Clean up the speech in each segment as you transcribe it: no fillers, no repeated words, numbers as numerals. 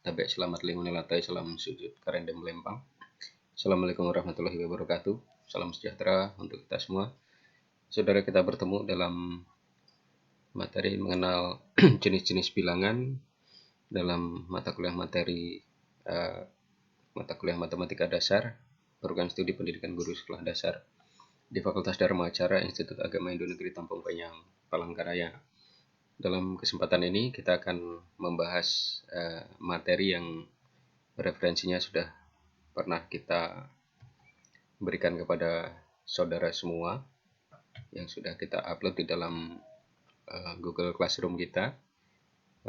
Tabe selamat lingkungan latai, salam sujud karendem melempang. Assalamualaikum warahmatullahi wabarakatuh. Salam sejahtera untuk kita semua. Saudara, kita bertemu dalam materi mengenal jenis-jenis bilangan dalam mata kuliah matematika dasar, program studi pendidikan guru sekolah dasar di Fakultas Dharma Acara Institut Agama Indo Negeri Tampung Penyang, Palangkaraya. Dalam kesempatan ini kita akan membahas materi yang referensinya sudah pernah kita berikan kepada saudara semua, yang sudah kita upload di dalam Google Classroom kita.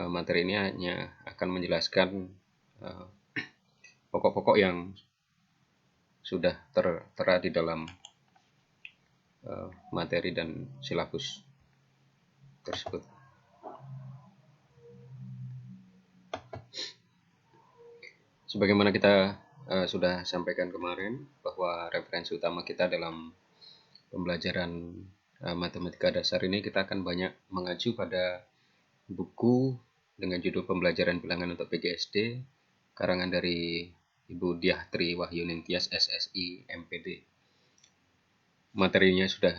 Materi ini hanya akan menjelaskan pokok-pokok yang sudah tertera di dalam materi dan silabus tersebut. Sebagaimana kita sudah sampaikan kemarin, bahwa referensi utama kita dalam pembelajaran matematika dasar ini, kita akan banyak mengacu pada buku dengan judul Pembelajaran Bilangan untuk PGSD, karangan dari Ibu Diah Tri Wahyunintias, SSI, MPD. Materinya sudah,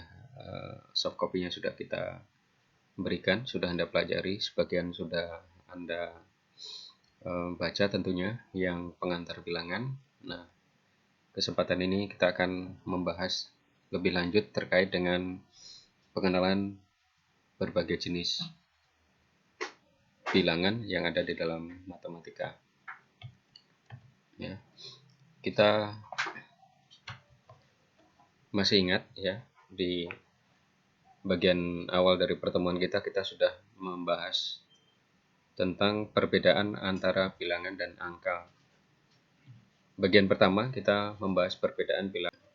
soft copy-nya sudah kita berikan, sudah Anda pelajari, sebagian sudah Anda baca tentunya, yang pengantar bilangan. Nah, kesempatan ini kita akan membahas lebih lanjut terkait dengan pengenalan berbagai jenis bilangan yang ada di dalam matematika. Ya, kita masih ingat ya, di bagian awal dari pertemuan kita sudah membahas tentang perbedaan antara bilangan dan angka. Bagian pertama kita membahas perbedaan bilangan.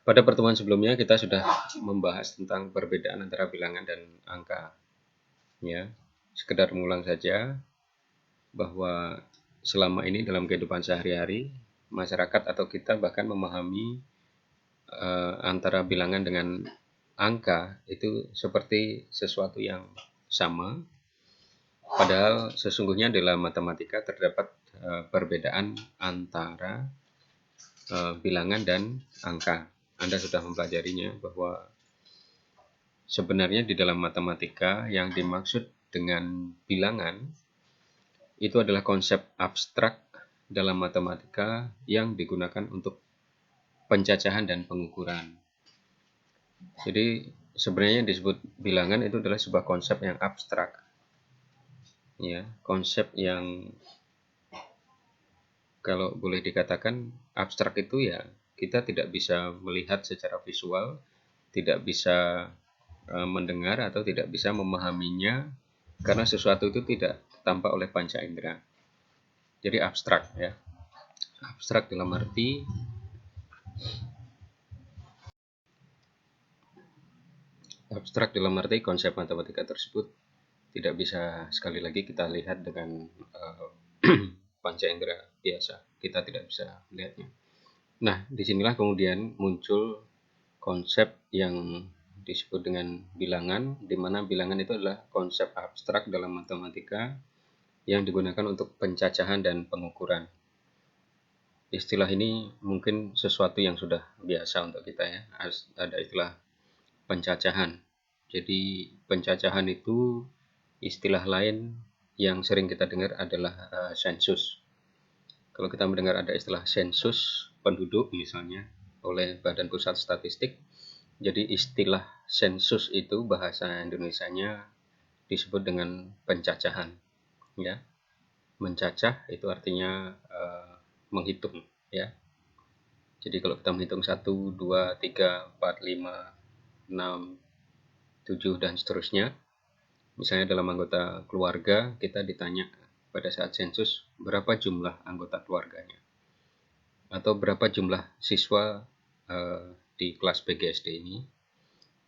Pada pertemuan sebelumnya kita sudah membahas tentang perbedaan antara bilangan dan angka. Ya, sekedar mengulang saja bahwa selama ini dalam kehidupan sehari-hari, masyarakat atau kita bahkan memahami antara bilangan dengan angka itu seperti sesuatu yang sama, padahal sesungguhnya dalam matematika terdapat perbedaan antara bilangan dan angka. Anda sudah mempelajarinya bahwa sebenarnya di dalam matematika yang dimaksud dengan bilangan itu adalah konsep abstrak dalam matematika yang digunakan untuk pencacahan dan pengukuran. Jadi sebenarnya yang disebut bilangan itu adalah sebuah konsep yang abstrak, ya, konsep yang kalau boleh dikatakan abstrak itu ya kita tidak bisa melihat secara visual, tidak bisa mendengar atau tidak bisa memahaminya karena sesuatu itu tidak tampak oleh panca indera. Jadi abstrak ya. Abstrak dalam arti konsep matematika tersebut tidak bisa sekali lagi kita lihat dengan panca indera biasa. Kita tidak bisa melihatnya. Nah, disinilah kemudian muncul konsep yang disebut dengan bilangan, di mana bilangan itu adalah konsep abstrak dalam matematika yang digunakan untuk pencacahan dan pengukuran. Istilah ini mungkin sesuatu yang sudah biasa untuk kita ya. Ada istilah pencacahan. Jadi pencacahan itu istilah lain yang sering kita dengar adalah sensus. Kalau kita mendengar ada istilah sensus penduduk misalnya oleh Badan Pusat Statistik, jadi istilah sensus itu bahasa Indonesianya disebut dengan pencacahan. Ya, mencacah itu artinya menghitung. Ya, jadi kalau kita menghitung 1, 2, 3, 4, 5, 6, 7 dan seterusnya. Misalnya dalam anggota keluarga kita ditanya pada saat sensus berapa jumlah anggota keluarganya, atau berapa jumlah siswa di kelas PGSD ini.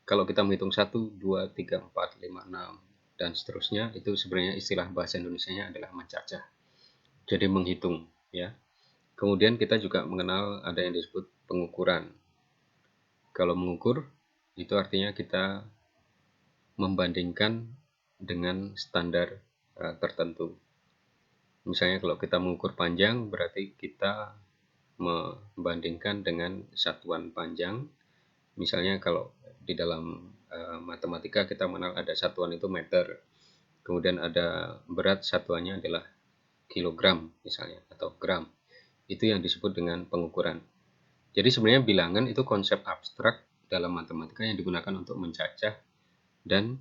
Kalau kita menghitung 1, 2, 3, 4, 5, 6 dan seterusnya, itu sebenarnya istilah bahasa Indonesianya adalah mencacah. Jadi menghitung ya. Kemudian kita juga mengenal ada yang disebut pengukuran. Kalau mengukur itu artinya kita membandingkan dengan standar tertentu. Misalnya kalau kita mengukur panjang, berarti kita membandingkan dengan satuan panjang. Misalnya kalau di dalam matematika kita mengenal ada satuan itu meter, kemudian ada berat satuannya adalah kilogram misalnya, atau gram. Itu yang disebut dengan pengukuran. Jadi sebenarnya bilangan itu konsep abstrak dalam matematika yang digunakan untuk mencacah dan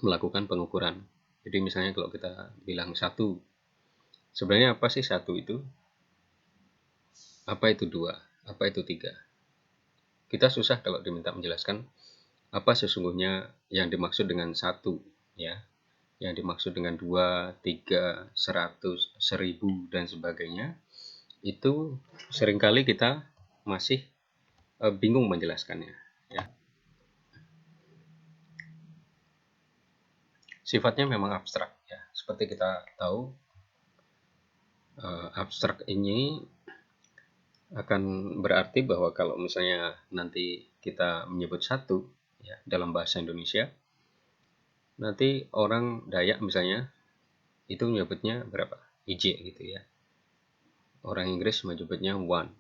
melakukan pengukuran. Jadi misalnya kalau kita bilang 1, sebenarnya apa sih 1 itu? Apa itu 2? Apa itu 3? Kita susah kalau diminta menjelaskan apa sesungguhnya yang dimaksud dengan 1, ya. Yang dimaksud dengan 2, 3, 100, 1000 dan sebagainya. Itu seringkali kita masih bingung menjelaskannya, ya. Sifatnya memang abstrak, ya. Seperti kita tahu, abstrak ini akan berarti bahwa kalau misalnya nanti kita menyebut 1, ya, dalam bahasa Indonesia, nanti orang Dayak misalnya itu menyebutnya berapa? IJ gitu ya. Orang Inggris menyebutnya one.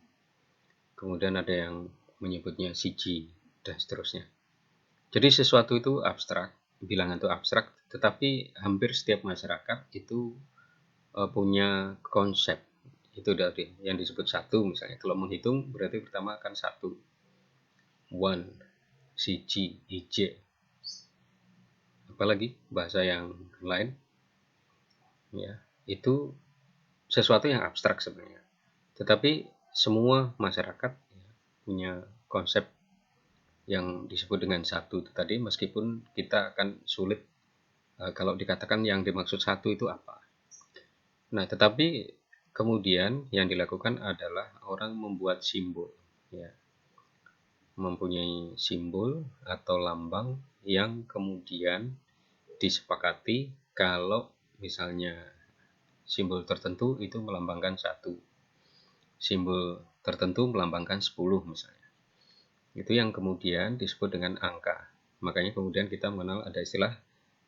Kemudian ada yang menyebutnya siji dan seterusnya. Jadi sesuatu itu abstrak, bilangan itu abstrak, tetapi hampir setiap masyarakat itu punya konsep. Itu dari yang disebut 1 misalnya. Kalau menghitung berarti pertama akan 1. One, siji, ije. Apalagi bahasa yang lain, ya, itu sesuatu yang abstrak sebenarnya. Tetapi semua masyarakat, ya, punya konsep yang disebut dengan 1 itu tadi, meskipun kita akan sulit kalau dikatakan yang dimaksud 1 itu apa. Nah, tetapi kemudian yang dilakukan adalah orang membuat simbol, ya, mempunyai simbol atau lambang yang kemudian disepakati kalau misalnya simbol tertentu itu melambangkan 1, simbol tertentu melambangkan 10 misalnya. Itu yang kemudian disebut dengan angka. Makanya kemudian kita mengenal ada istilah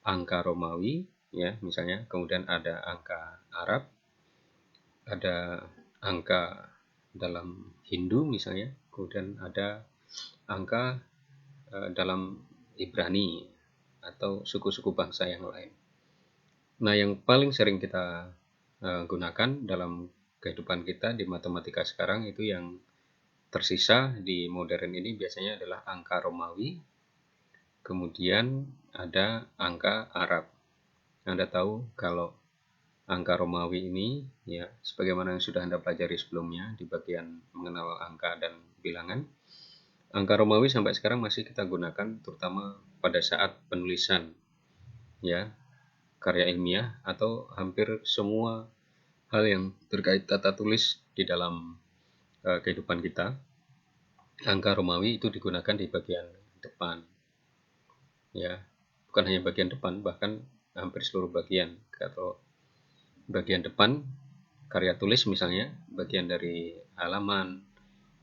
angka Romawi, ya, misalnya. Kemudian ada angka Arab, ada angka dalam Hindu misalnya, kemudian ada angka dalam Ibrani atau suku-suku bangsa yang lain. Nah, yang paling sering kita gunakan dalam kehidupan kita di matematika sekarang itu yang tersisa di modern ini biasanya adalah angka Romawi, kemudian ada angka Arab. Anda tahu kalau angka Romawi ini, ya, sebagaimana yang sudah Anda pelajari sebelumnya di bagian mengenal angka dan bilangan, angka Romawi sampai sekarang masih kita gunakan terutama pada saat penulisan, ya, karya ilmiah atau hampir semua hal yang terkait tata tulis di dalam kehidupan kita. Angka Romawi itu digunakan di bagian depan, ya, bukan hanya bagian depan, bahkan hampir seluruh bagian. Kalau bagian depan karya tulis misalnya, bagian dari halaman,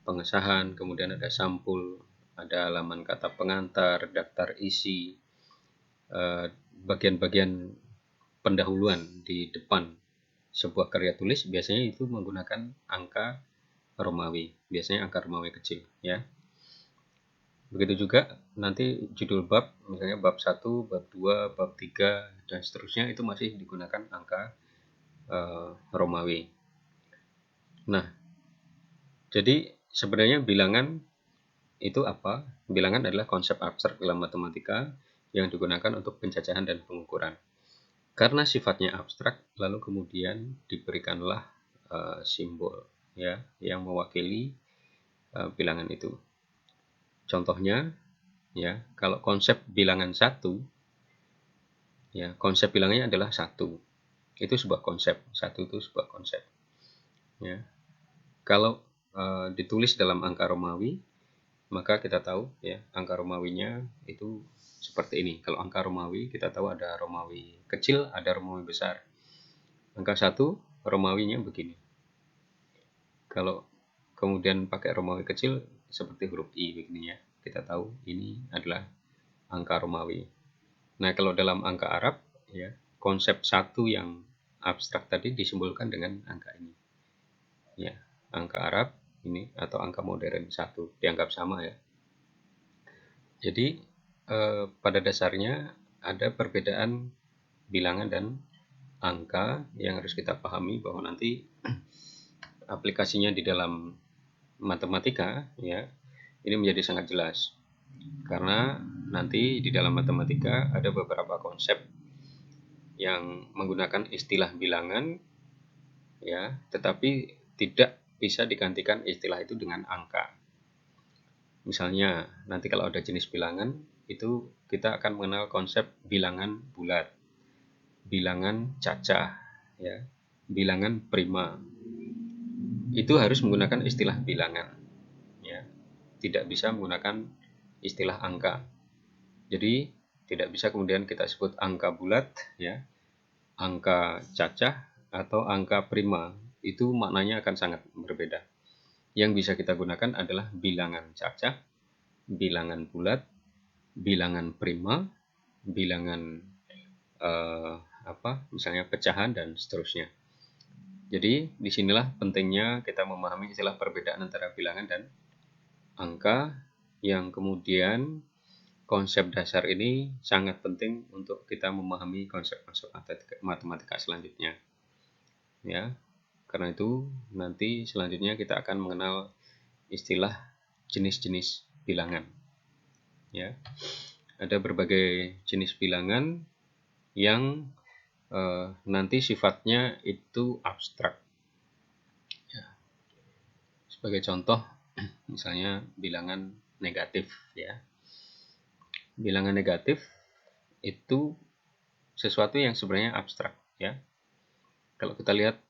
pengesahan, kemudian ada sampul, ada halaman kata pengantar, daftar isi, bagian-bagian pendahuluan di depan sebuah karya tulis biasanya itu menggunakan angka Romawi, biasanya angka Romawi kecil, ya. Begitu juga nanti judul bab, misalnya bab 1, bab 2, bab 3 dan seterusnya itu masih digunakan angka Romawi. Nah, jadi sebenarnya bilangan itu apa? Bilangan adalah konsep abstrak dalam matematika yang digunakan untuk pencacahan dan pengukuran. Karena sifatnya abstrak, lalu kemudian diberikanlah simbol, ya, yang mewakili bilangan itu. Contohnya, ya, kalau konsep bilangan 1, ya, konsep bilangannya adalah 1. Itu sebuah konsep. 1 itu sebuah konsep. Ya. Kalau ditulis dalam angka Romawi, maka kita tahu, ya, angka Romawinya itu seperti ini. Kalau angka Romawi kita tahu ada Romawi kecil, ada Romawi besar. Angka 1 Romawinya begini. Kalau kemudian pakai Romawi kecil seperti huruf I begini, ya. Kita tahu ini adalah angka Romawi. Nah, kalau dalam angka Arab, ya, konsep satu yang abstrak tadi disimbolkan dengan angka ini. Ya, angka Arab ini atau angka modern 1 dianggap sama ya. Jadi pada dasarnya ada perbedaan bilangan dan angka yang harus kita pahami bahwa nanti aplikasinya di dalam matematika ya ini menjadi sangat jelas karena nanti di dalam matematika ada beberapa konsep yang menggunakan istilah bilangan ya tetapi tidak bisa digantikan istilah itu dengan angka. Misalnya nanti kalau ada jenis bilangan itu kita akan mengenal konsep bilangan bulat, bilangan cacah ya, bilangan prima. Itu harus menggunakan istilah bilangan ya. Tidak bisa menggunakan istilah angka. Jadi tidak bisa kemudian kita sebut angka bulat ya, angka cacah atau angka prima. Itu maknanya akan sangat berbeda. Yang bisa kita gunakan adalah bilangan cacah, bilangan bulat, bilangan prima, bilangan misalnya pecahan dan seterusnya. Jadi disinilah pentingnya kita memahami istilah perbedaan antara bilangan dan angka yang kemudian konsep dasar ini sangat penting untuk kita memahami konsep-konsep matematika selanjutnya. Ya, karena itu nanti selanjutnya kita akan mengenal istilah jenis-jenis bilangan. Ya, ada berbagai jenis bilangan yang nanti sifatnya itu abstrak. Ya. Sebagai contoh, misalnya bilangan negatif ya. Bilangan negatif itu sesuatu yang sebenarnya abstrak ya. Kalau kita lihat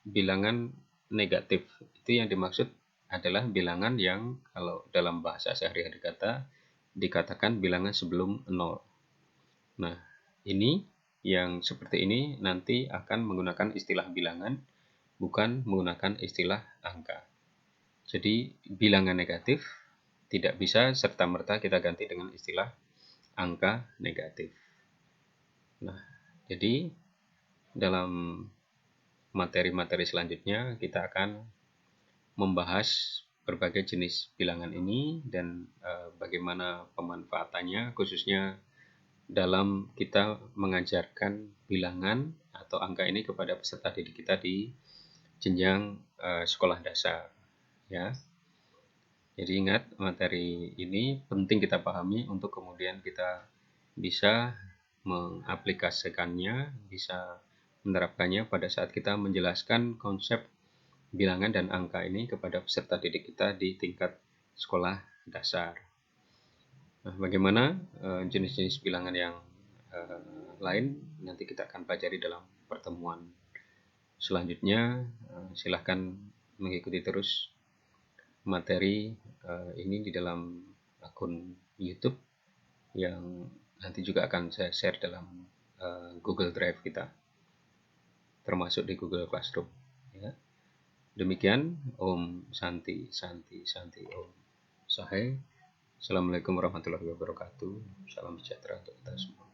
bilangan negatif itu yang dimaksud adalah bilangan yang kalau dalam bahasa sehari-hari dikatakan bilangan sebelum 0. Nah, ini yang seperti ini nanti akan menggunakan istilah bilangan bukan menggunakan istilah angka. Jadi bilangan negatif tidak bisa serta-merta kita ganti dengan istilah angka negatif. Nah, jadi dalam materi-materi selanjutnya kita akan membahas berbagai jenis bilangan ini dan bagaimana pemanfaatannya khususnya dalam kita mengajarkan bilangan atau angka ini kepada peserta didik kita di jenjang sekolah dasar ya. Jadi ingat materi ini penting kita pahami untuk kemudian kita bisa mengaplikasikannya, bisa menerapkannya pada saat kita menjelaskan konsep bilangan dan angka ini kepada peserta didik kita di tingkat sekolah dasar. Nah, bagaimana jenis-jenis bilangan yang lain nanti kita akan pelajari dalam pertemuan selanjutnya. Silahkan mengikuti terus materi ini di dalam akun YouTube yang nanti juga akan saya share dalam Google Drive kita, termasuk di Google Classroom. Ya. Demikian, Om Santi, Santi, Santi, Om Sahai. Assalamualaikum warahmatullahi wabarakatuh. Salam sejahtera untuk kita semua.